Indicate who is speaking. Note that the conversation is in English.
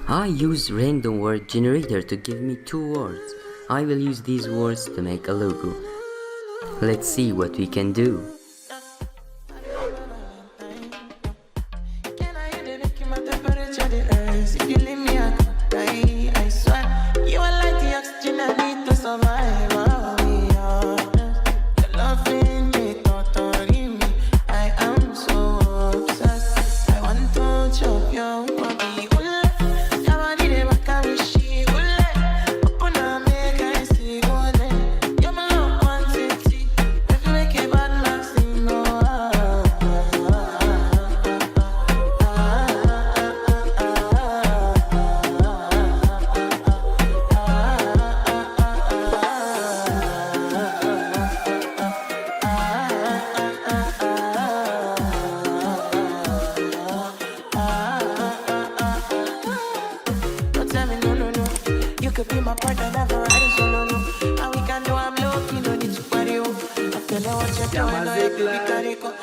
Speaker 1: I use random word generator to give me two words. I will use these words to make a logo. Let's see what we can do.
Speaker 2: You could be my partner, never ride solo, no. And we can do I'm low, you no need to party, oh. I feel like what you're doing, no, you be carry go.